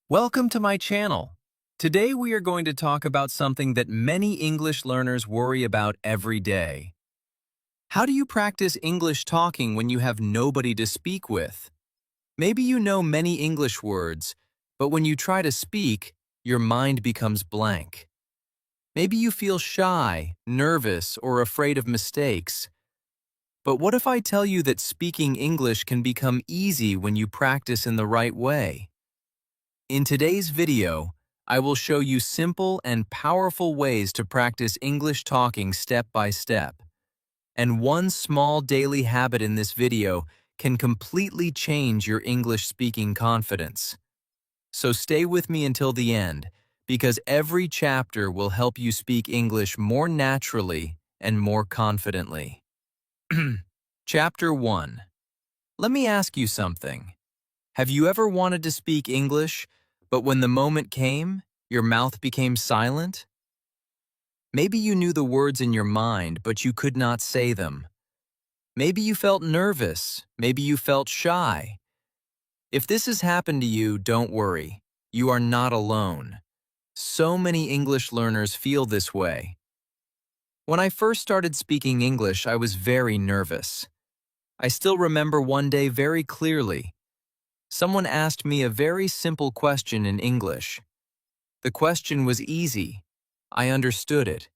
Welcome to my channel. Today we are going to talk about something that many English learners worry about every day. How do you practice English talking when you have nobody to speak with? Maybe you know many English words, but when you try to speak, your mind becomes blank. Maybe you feel shy, nervous, or afraid of mistakes. But what if I tell you that speaking English can become easy when you practice in the right way? In today's video, I will show you simple and powerful ways to practice English talking step by step. And one small daily habit in this video can completely change your English speaking confidence. So stay with me until the end, because every chapter will help you speak English more naturally and more confidently. Chapter 1. Let me ask you something. Have you ever wanted to speak English, but when the moment came, your mouth became silent? Maybe you knew the words in your mind, but you could not say them. Maybe you felt nervous. Maybe you felt shy. If this has happened to you, don't worry. You are not alone. So many English learners feel this way. When I first started speaking English, I was very nervous. I still remember one day very clearly. Someone asked me a very simple question in English. The question was easy. I understood it,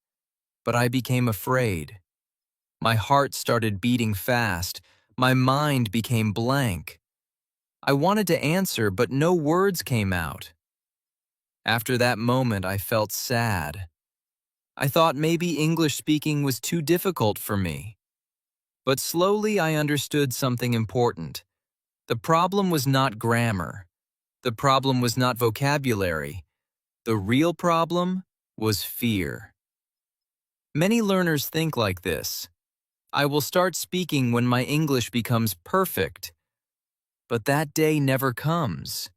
but I became afraid. My heart started beating fast. My mind became blank. I wanted to answer, but no words came out. After that moment, I felt sad. I thought maybe English speaking was too difficult for me. But slowly I understood something important. The problem was not grammar. The problem was not vocabulary. The real problem was fear. Many learners think like this. I will start speaking when my English becomes perfect. But that day never comes.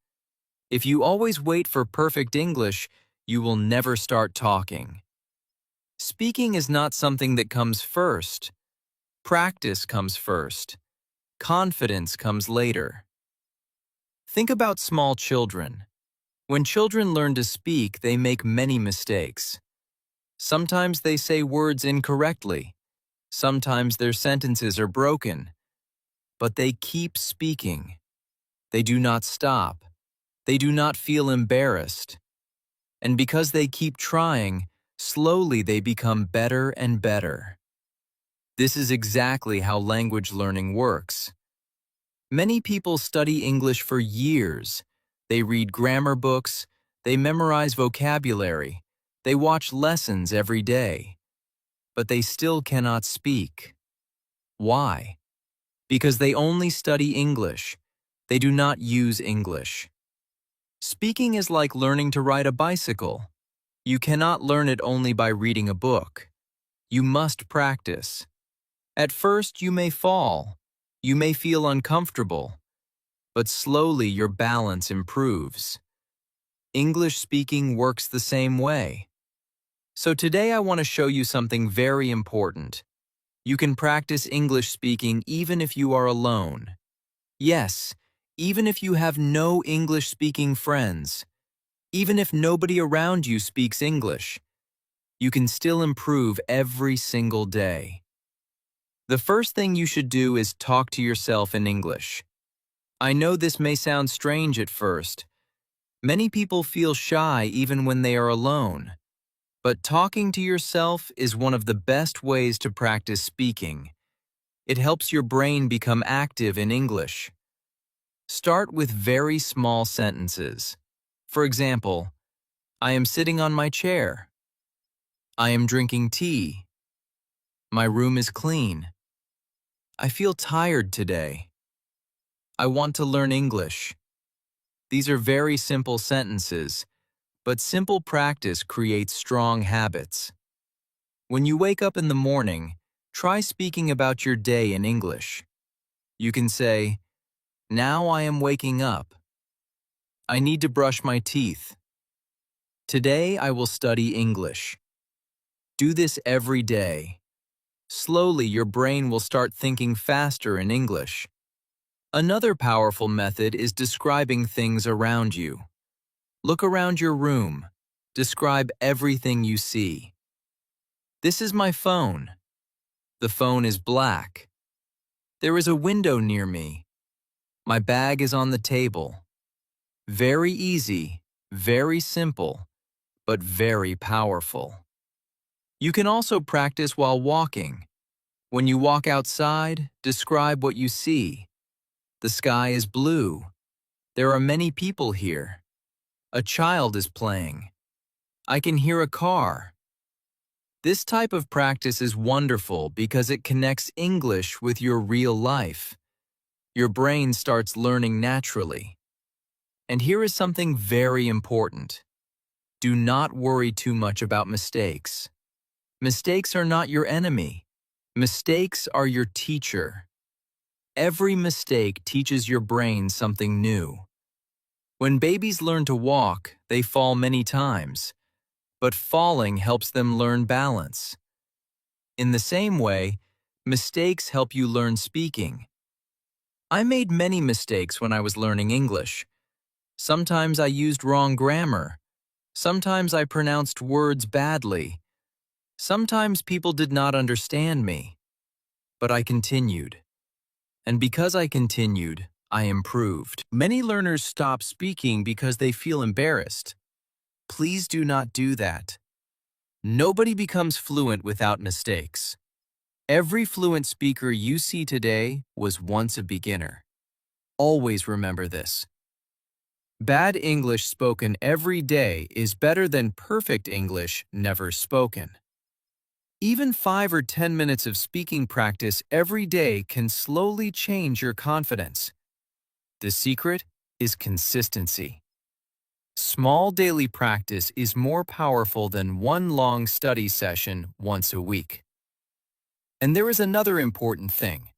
If you always wait for perfect English, you will never start talking. Speaking is not something that comes first. Practice comes first. Confidence comes later. Think about small children. When children learn to speak, they make many mistakes. Sometimes they say words incorrectly. Sometimes their sentences are broken. But they keep speaking. They do not stop. They do not feel embarrassed. And because they keep trying, slowly they become better and better. This is exactly how language learning works. Many people study English for years. They read grammar books, they memorize vocabulary, they watch lessons every day. But they still cannot speak. Why? Because they only study English. They do not use English. Speaking is like learning to ride a bicycle. You cannot learn it only by reading a book. You must practice. At first, you may fall. You may feel uncomfortable. But slowly your balance improves. English speaking works the same way. So today I want to show you something very important. You can practice English speaking even if you are alone. Yes, even if you have no English-speaking friends. Even if nobody around you speaks English. You can still improve every single day. The first thing you should do is talk to yourself in English. I know this may sound strange at first. Many people feel shy even when they are alone. But talking to yourself is one of the best ways to practice speaking. It helps your brain become active in English. Start with very small sentences. For example, I am sitting on my chair. I am drinking tea. My room is clean. I feel tired today. I want to learn English. These are very simple sentences, but simple practice creates strong habits. When you wake up in the morning, try speaking about your day in English. You can say, "Now I am waking up. I need to brush my teeth. Today I will study English." Do this every day. Slowly, your brain will start thinking faster in English. Another powerful method is describing things around you. Look around your room. Describe everything you see. This is my phone. The phone is black. There is a window near me. My bag is on the table. Very easy, very simple, but very powerful. You can also practice while walking. When you walk outside, describe what you see. The sky is blue. There are many people here. A child is playing. I can hear a car. This type of practice is wonderful because it connects English with your real life. Your brain starts learning naturally. And here is something very important. Do not worry too much about mistakes. Mistakes are not your enemy. Mistakes are your teacher. Every mistake teaches your brain something new. When babies learn to walk, they fall many times, but falling helps them learn balance. In the same way, mistakes help you learn speaking. I made many mistakes when I was learning English. Sometimes I used wrong grammar. Sometimes I pronounced words badly. Sometimes people did not understand me. But I continued. And because I continued, I improved. Many learners stop speaking because they feel embarrassed. Please do not do that. Nobody becomes fluent without mistakes. Every fluent speaker you see today was once a beginner. Always remember this. Bad English spoken every day is better than perfect English never spoken. Even 5 or 10 minutes of speaking practice every day can slowly change your confidence. The secret is consistency. Small daily practice is more powerful than one long study session once a week. And there is another important thing.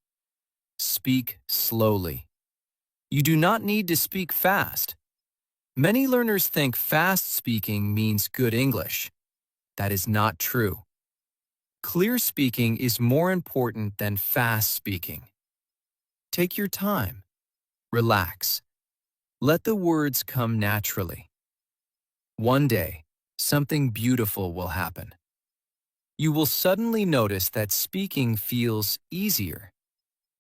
Speak slowly. You do not need to speak fast. Many learners think fast speaking means good English. That is not true. Clear speaking is more important than fast speaking. Take your time. Relax. Let the words come naturally. One day, something beautiful will happen. You will suddenly notice that speaking feels easier.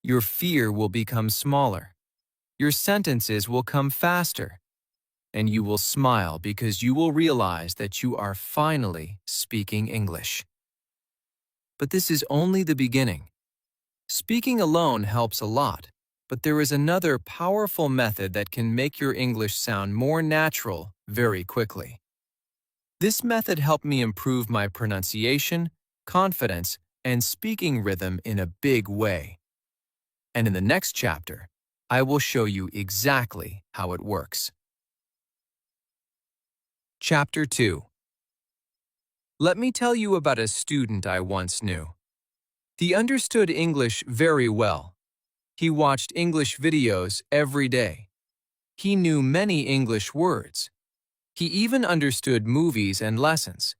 Your fear will become smaller. Your sentences will come faster. And you will smile because you will realize that you are finally speaking English. But this is only the beginning. Speaking alone helps a lot, but there is another powerful method that can make your English sound more natural very quickly. This method helped me improve my pronunciation, confidence, and speaking rhythm in a big way. And in the next chapter, I will show you exactly how it works. Chapter 2. Let me tell you about a student I once knew. He understood English very well. He watched English videos every day. He knew many English words. He even understood movies and lessons.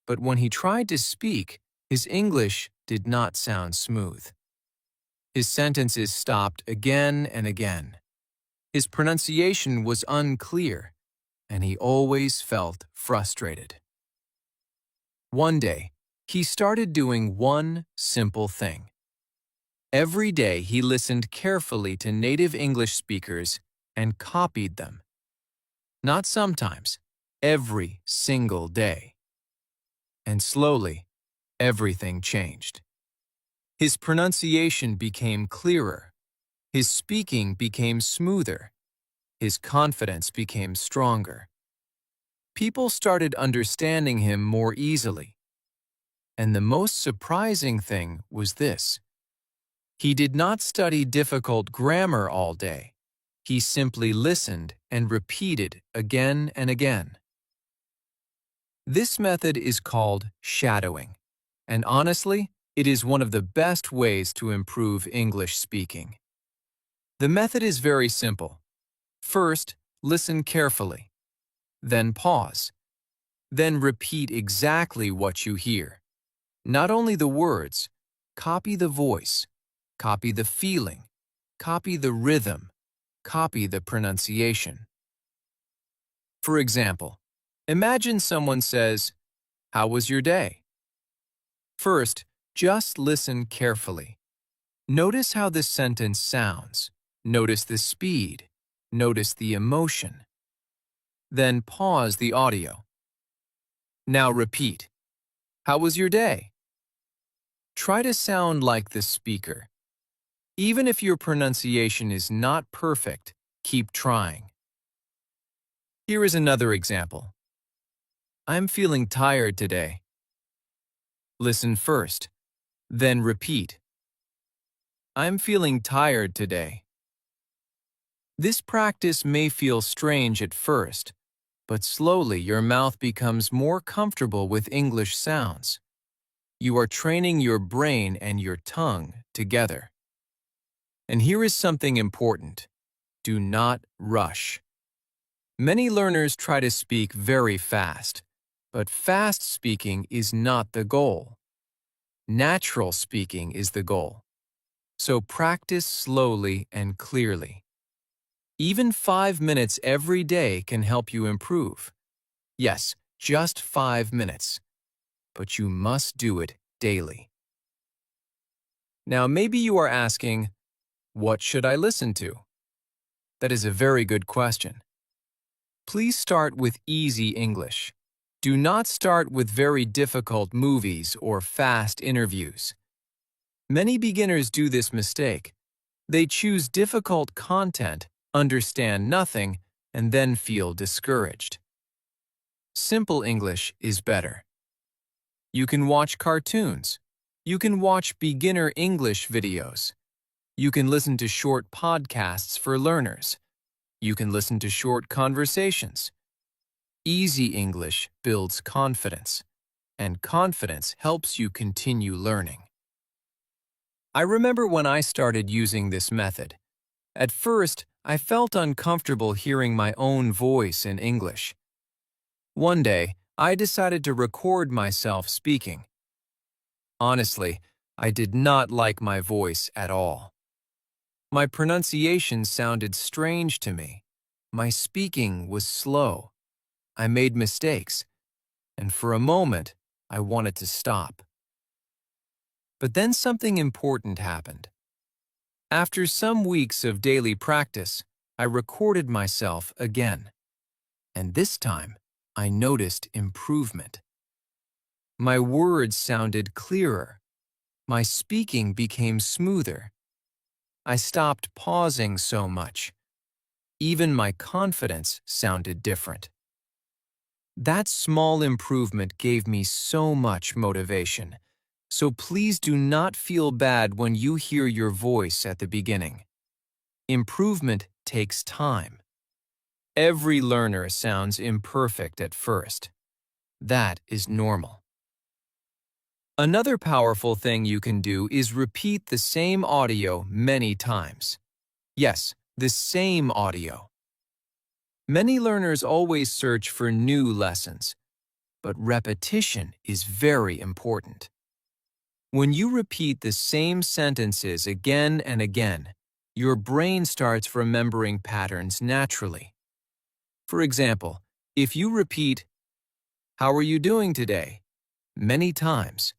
But when he tried to speak, his English did not sound smooth. His sentences stopped again and again. His pronunciation was unclear, and he always felt frustrated. One day, he started doing one simple thing. Every day he listened carefully to native English speakers and copied them. Not sometimes, every single day. And slowly, everything changed. His pronunciation became clearer. His speaking became smoother. His confidence became stronger. People started understanding him more easily. And the most surprising thing was this. He did not study difficult grammar all day. He simply listened and repeated again and again. This method is called shadowing, and honestly, it is one of the best ways to improve English speaking. The method is very simple. First, listen carefully. Then pause. Then repeat exactly what you hear. Not only the words, copy the voice, copy the feeling, copy the rhythm, copy the pronunciation. For example, imagine someone says, "How was your day?" First, just listen carefully. Notice how this sentence sounds. Notice the speed. Notice the emotion. Then pause the audio. Now repeat. How was your day? Try to sound like the speaker. Even if your pronunciation is not perfect, keep trying. Here is another example. I'm feeling tired today. Listen first, then repeat. I'm feeling tired today. This practice may feel strange at first, but slowly your mouth becomes more comfortable with English sounds. You are training your brain and your tongue together. And here is something important. Do not rush. Many learners try to speak very fast, but fast speaking is not the goal. Natural speaking is the goal. So practice slowly and clearly. Even 5 minutes every day can help you improve. Yes, just 5 minutes. But you must do it daily. Now maybe you are asking, what should I listen to? That is a very good question. Please start with easy English. Do not start with very difficult movies or fast interviews. Many beginners do this mistake. They choose difficult content, understand nothing, and then feel discouraged. Simple English is better. You can watch cartoons. You can watch beginner English videos. You can listen to short podcasts for learners. You can listen to short conversations. Easy English builds confidence, and confidence helps you continue learning. I remember when I started using this method. At first, I felt uncomfortable hearing my own voice in English. One day, I decided to record myself speaking. Honestly, I did not like my voice at all. My pronunciation sounded strange to me. My speaking was slow. I made mistakes, and for a moment, I wanted to stop. But then something important happened. After some weeks of daily practice, I recorded myself again. And this time, I noticed improvement. My words sounded clearer. My speaking became smoother. I stopped pausing so much. Even my confidence sounded different. That small improvement gave me so much motivation. So please do not feel bad when you hear your voice at the beginning. Improvement takes time. Every learner sounds imperfect at first. That is normal. Another powerful thing you can do is repeat the same audio many times. Yes, the same audio. Many learners always search for new lessons, but repetition is very important. When you repeat the same sentences again and again, your brain starts remembering patterns naturally. For example, if you repeat, "How are you doing today?" many times,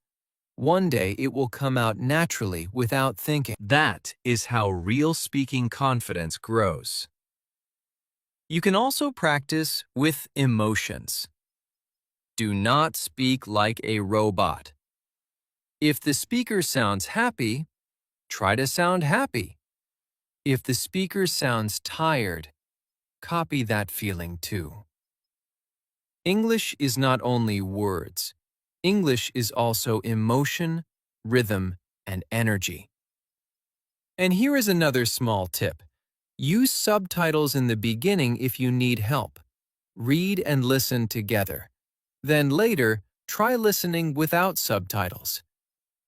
one day it will come out naturally without thinking. That is how real speaking confidence grows. You can also practice with emotions. Do not speak like a robot. If the speaker sounds happy, try to sound happy. If the speaker sounds tired, copy that feeling too. English is not only words. English is also emotion, rhythm, and energy. And here is another small tip. Use subtitles in the beginning if you need help. Read and listen together. Then later, try listening without subtitles.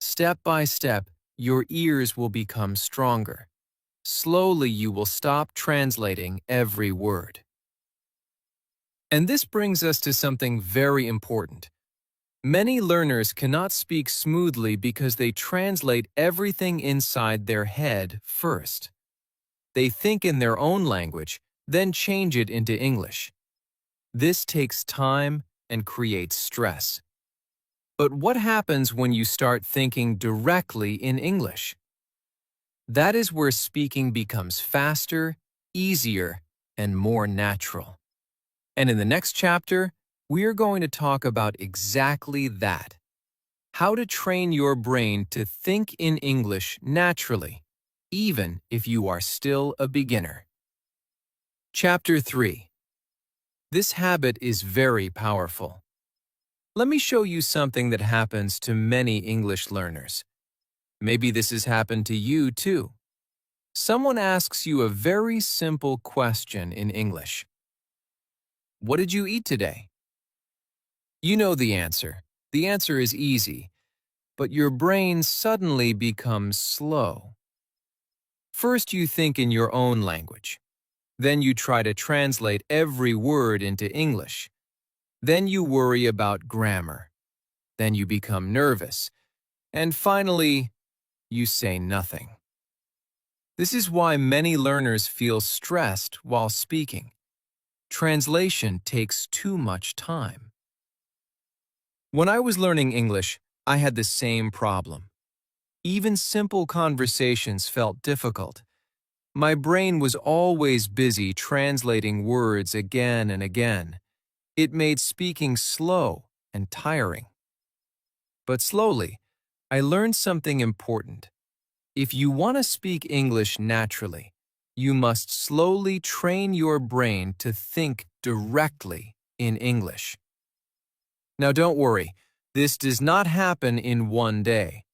Step by step, your ears will become stronger. Slowly, you will stop translating every word. And this brings us to something very important. Many learners cannot speak smoothly because they translate everything inside their head first. They think in their own language, then change it into English. This takes time and creates stress. But what happens when you start thinking directly in English? That is where speaking becomes faster, easier, and more natural. And in the next chapter, we are going to talk about exactly that. How to train your brain to think in English naturally, even if you are still a beginner. Chapter 3. This habit is very powerful. Let me show you something that happens to many English learners. Maybe this has happened to you too. Someone asks you a very simple question in English. What did you eat today? You know the answer. The answer is easy, but your brain suddenly becomes slow. First, you think in your own language. Then you try to translate every word into English. Then you worry about grammar. Then you become nervous. And finally, you say nothing. This is why many learners feel stressed while speaking. Translation takes too much time. When I was learning English, I had the same problem. Even simple conversations felt difficult. My brain was always busy translating words again and again. It made speaking slow and tiring. But slowly, I learned something important. If you want to speak English naturally, you must slowly train your brain to think directly in English. Now don't worry, this does not happen in one day.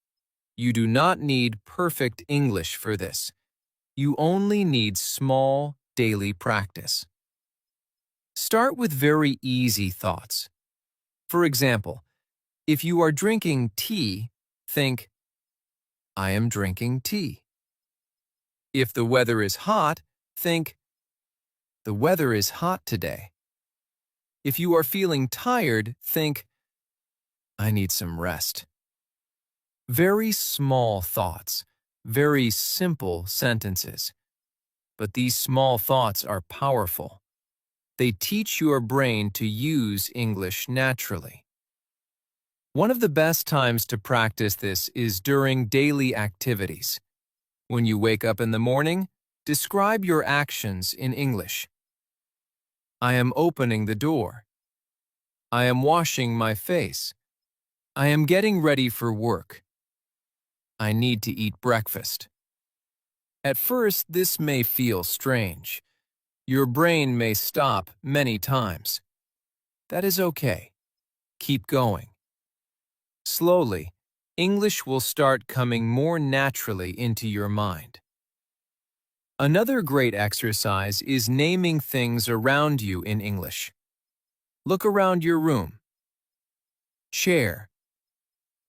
You do not need perfect English for this. You only need small, daily practice. Start with very easy thoughts. For example, if you are drinking tea, think, I am drinking tea. If the weather is hot, think, the weather is hot today. If you are feeling tired, think, I need some rest. Very small thoughts, very simple sentences. But these small thoughts are powerful. They teach your brain to use English naturally. One of the best times to practice this is during daily activities. When you wake up in the morning, describe your actions in English. I am opening the door. I am washing my face. I am getting ready for work. I need to eat breakfast. At first, this may feel strange. Your brain may stop many times. That is okay. Keep going. Slowly, English will start coming more naturally into your mind. Another great exercise is naming things around you in English. Look around your room. Chair,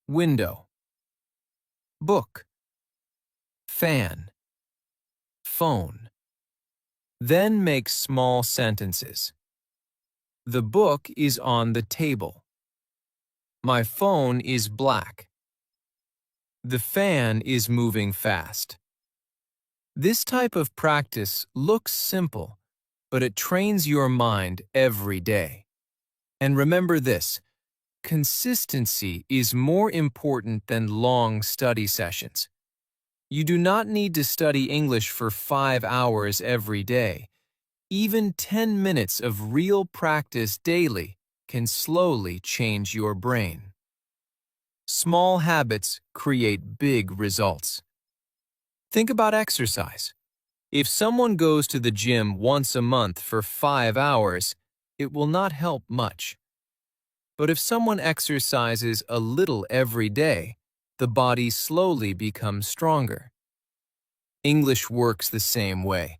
window, book, fan, phone. Then make small sentences. The book is on the table. My phone is black. The fan is moving fast. This type of practice looks simple, but it trains your mind every day. And remember this, consistency is more important than long study sessions. You do not need to study English for 5 hours every day. Even 10 minutes of real practice daily can slowly change your brain. Small habits create big results. Think about exercise. If someone goes to the gym once a month for 5 hours, it will not help much. But if someone exercises a little every day, the body slowly becomes stronger. English works the same way.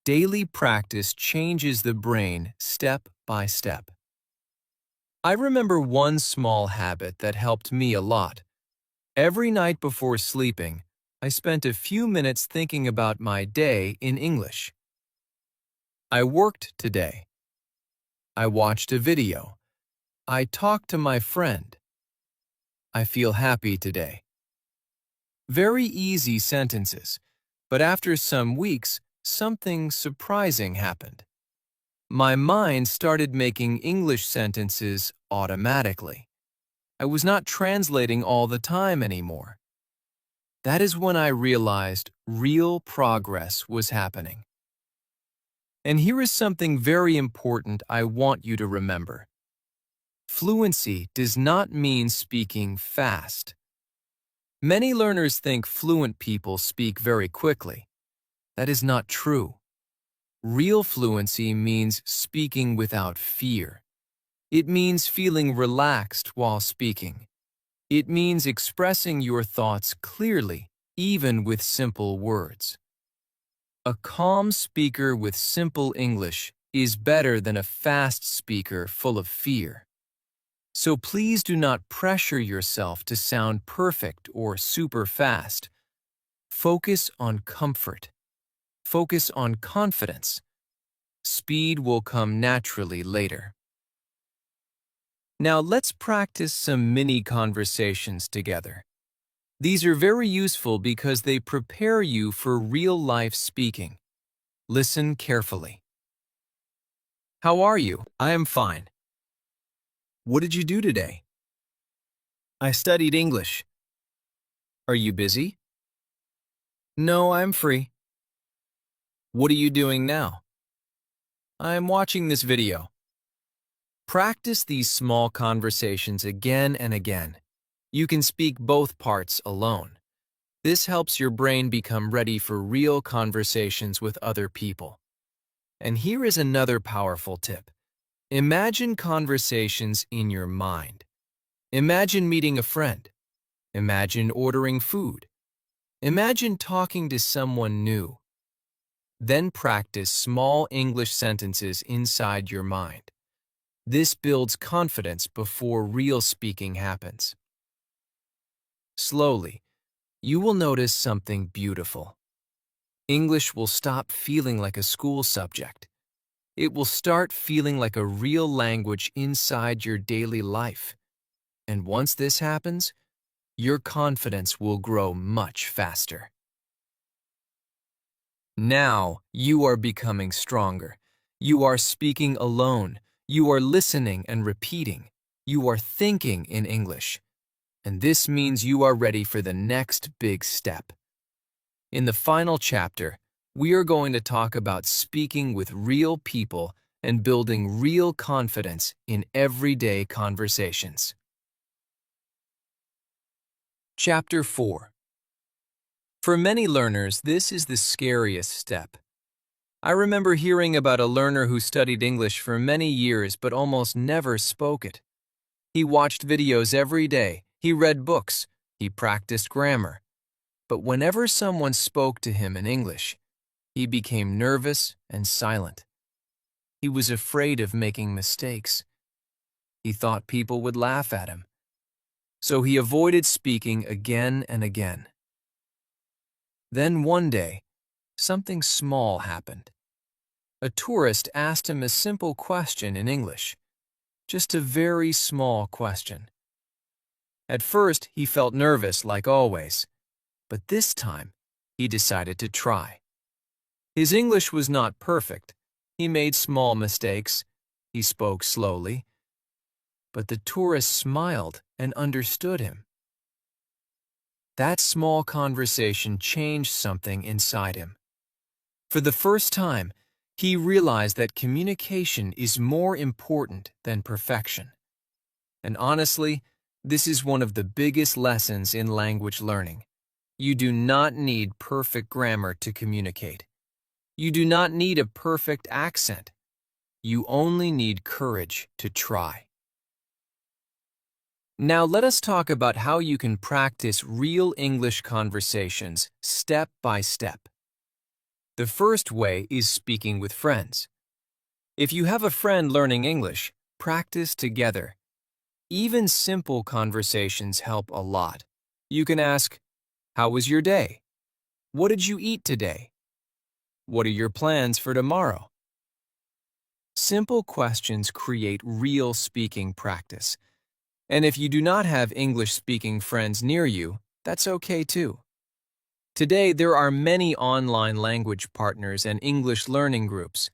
Daily practice changes the brain step by step. I remember one small habit that helped me a lot. Every night before sleeping, I spent a few minutes thinking about my day in English. I worked today. I watched a video. I talked to my friend. I feel happy today. Very easy sentences, but after some weeks, something surprising happened. My mind started making English sentences automatically. I was not translating all the time anymore. That is when I realized real progress was happening. And here is something very important I want you to remember. Fluency does not mean speaking fast. Many learners think fluent people speak very quickly. That is not true. Real fluency means speaking without fear. It means feeling relaxed while speaking. It means expressing your thoughts clearly, even with simple words. A calm speaker with simple English is better than a fast speaker full of fear. So please do not pressure yourself to sound perfect or super fast. Focus on comfort. Focus on confidence. Speed will come naturally later. Now let's practice some mini conversations together. These are very useful because they prepare you for real-life speaking. Listen carefully. How are you? I am fine. What did you do today? I studied English. Are you busy? No, I'm free. What are you doing now? I'm watching this video. Practice these small conversations again and again. You can speak both parts alone. This helps your brain become ready for real conversations with other people. And here is another powerful tip. Imagine conversations in your mind. Imagine meeting a friend. Imagine ordering food. Imagine talking to someone new. Then practice small English sentences inside your mind. This builds confidence before real speaking happens. Slowly, you will notice something beautiful. English will stop feeling like a school subject. It will start feeling like a real language inside your daily life. And once this happens, your confidence will grow much faster. Now you are becoming stronger. You are speaking alone. You are listening and repeating. You are thinking in English. And this means you are ready for the next big step. In the final chapter, we are going to talk about speaking with real people and building real confidence in everyday conversations. Chapter 4. For many learners, this is the scariest step. I remember hearing about a learner who studied English for many years but almost never spoke it. He watched videos every day, he read books, he practiced grammar. But whenever someone spoke to him in English, he became nervous and silent. He was afraid of making mistakes. He thought people would laugh at him. So he avoided speaking again and again. Then one day, something small happened. A tourist asked him a simple question in English, just a very small question. At first, he felt nervous like always, but this time, he decided to try. His English was not perfect. He made small mistakes. He spoke slowly. But the tourist smiled and understood him. That small conversation changed something inside him. For the first time, he realized that communication is more important than perfection. And honestly, this is one of the biggest lessons in language learning. You do not need perfect grammar to communicate. You do not need a perfect accent. You only need courage to try. Now let us talk about how you can practice real English conversations step by step. The first way is speaking with friends. If you have a friend learning English, practice together. Even simple conversations help a lot. You can ask, "How was your day? What did you eat today? What are your plans for tomorrow?" Simple questions create real speaking practice. And if you do not have English-speaking friends near you, that's okay too. Today, there are many online language partners and English learning groups.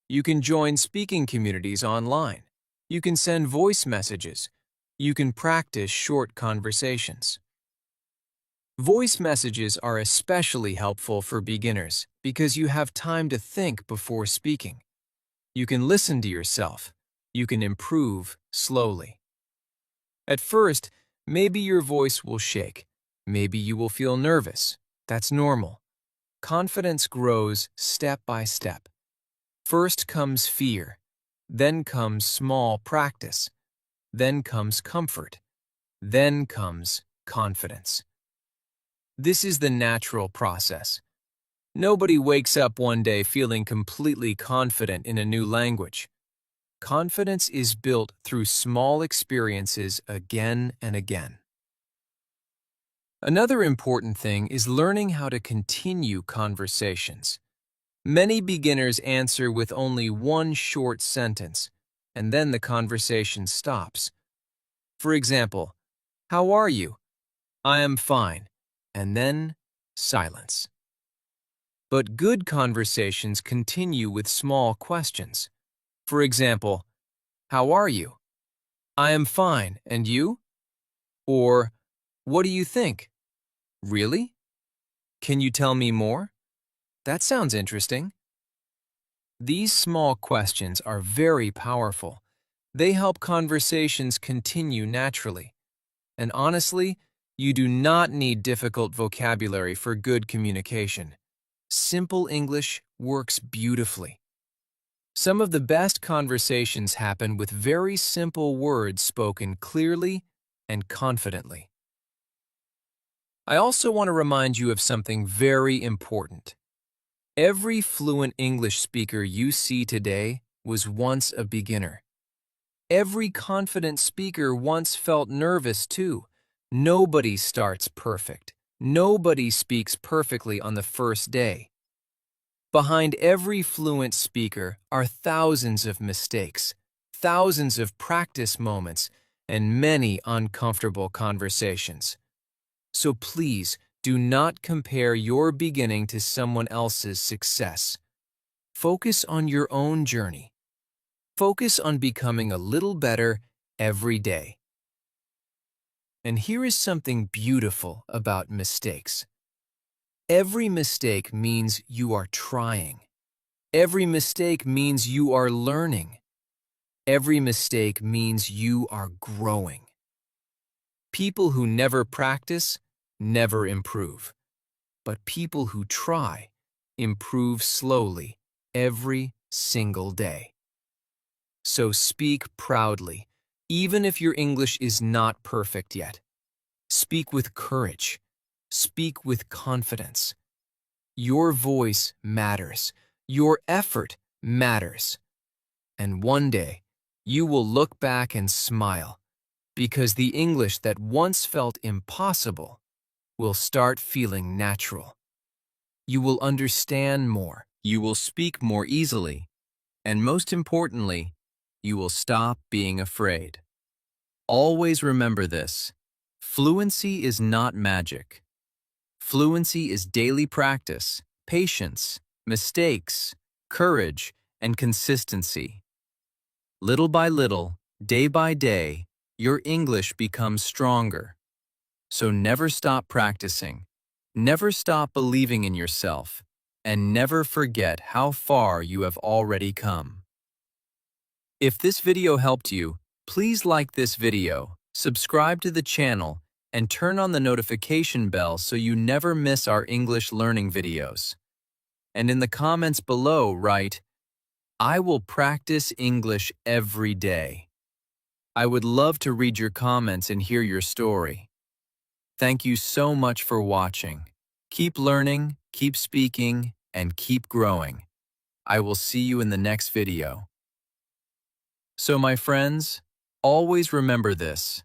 You can join speaking communities online. You can send voice messages. You can practice short conversations. Voice messages are especially helpful for beginners because you have time to think before speaking. You can listen to yourself. You can improve slowly. At first, maybe your voice will shake. Maybe you will feel nervous. That's normal. Confidence grows step by step. First comes fear. Then comes small practice. Then comes comfort. Then comes confidence. This is the natural process. Nobody wakes up one day feeling completely confident in a new language. Confidence is built through small experiences again and again. Another important thing is learning how to continue conversations. Many beginners answer with only one short sentence, and then the conversation stops. For example, "How are you?" "I am fine," and then silence. But good conversations continue with small questions. For example, "How are you?" "I am fine, and you?" Or, "What do you think?" "Really? Can you tell me more?" "That sounds interesting." These small questions are very powerful. They help conversations continue naturally. And honestly, you do not need difficult vocabulary for good communication. Simple English works beautifully. Some of the best conversations happen with very simple words spoken clearly and confidently. I also want to remind you of something very important. Every fluent English speaker you see today was once a beginner. Every confident speaker once felt nervous too. Nobody starts perfect. Nobody speaks perfectly on the first day. Behind every fluent speaker are thousands of mistakes, thousands of practice moments, and many uncomfortable conversations. So please do not compare your beginning to someone else's success. Focus on your own journey. Focus on becoming a little better every day. And here is something beautiful about mistakes. Every mistake means you are trying. Every mistake means you are learning. Every mistake means you are growing. People who never practice never improve. But people who try improve slowly every single day. So speak proudly, even if your English is not perfect yet. Speak with courage. Speak with confidence. Your voice matters. Your effort matters. And one day, you will look back and smile, because the English that once felt impossible will start feeling natural. You will understand more. You will speak more easily. And most importantly, you will stop being afraid. Always remember this. Fluency is not magic. Fluency is daily practice, patience, mistakes, courage, and consistency. Little by little, day by day, your English becomes stronger. So never stop practicing. Never stop believing in yourself. And never forget how far you have already come. If this video helped you, please like this video, subscribe to the channel, and turn on the notification bell so you never miss our English learning videos. And in the comments below, write, "I will practice English every day." I would love to read your comments and hear your story. Thank you so much for watching. Keep learning, keep speaking, and keep growing. I will see you in the next video. So my friends, always remember this.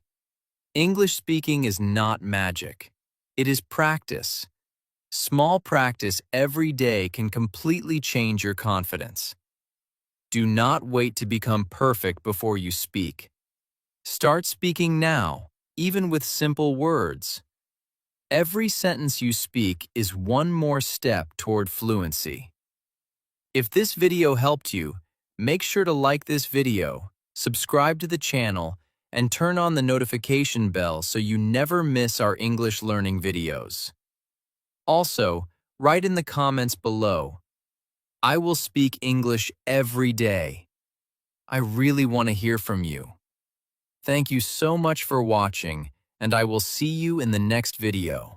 English speaking is not magic. It is practice. Small practice every day can completely change your confidence. Do not wait to become perfect before you speak. Start speaking now, even with simple words. Every sentence you speak is one more step toward fluency. If this video helped you, Make sure to like this video, subscribe to the channel, and turn on the notification bell so you never miss our English learning videos. Also, write in the comments below, "I will speak English every day." I really want to hear from you. Thank you so much for watching, and I will see you in the next video.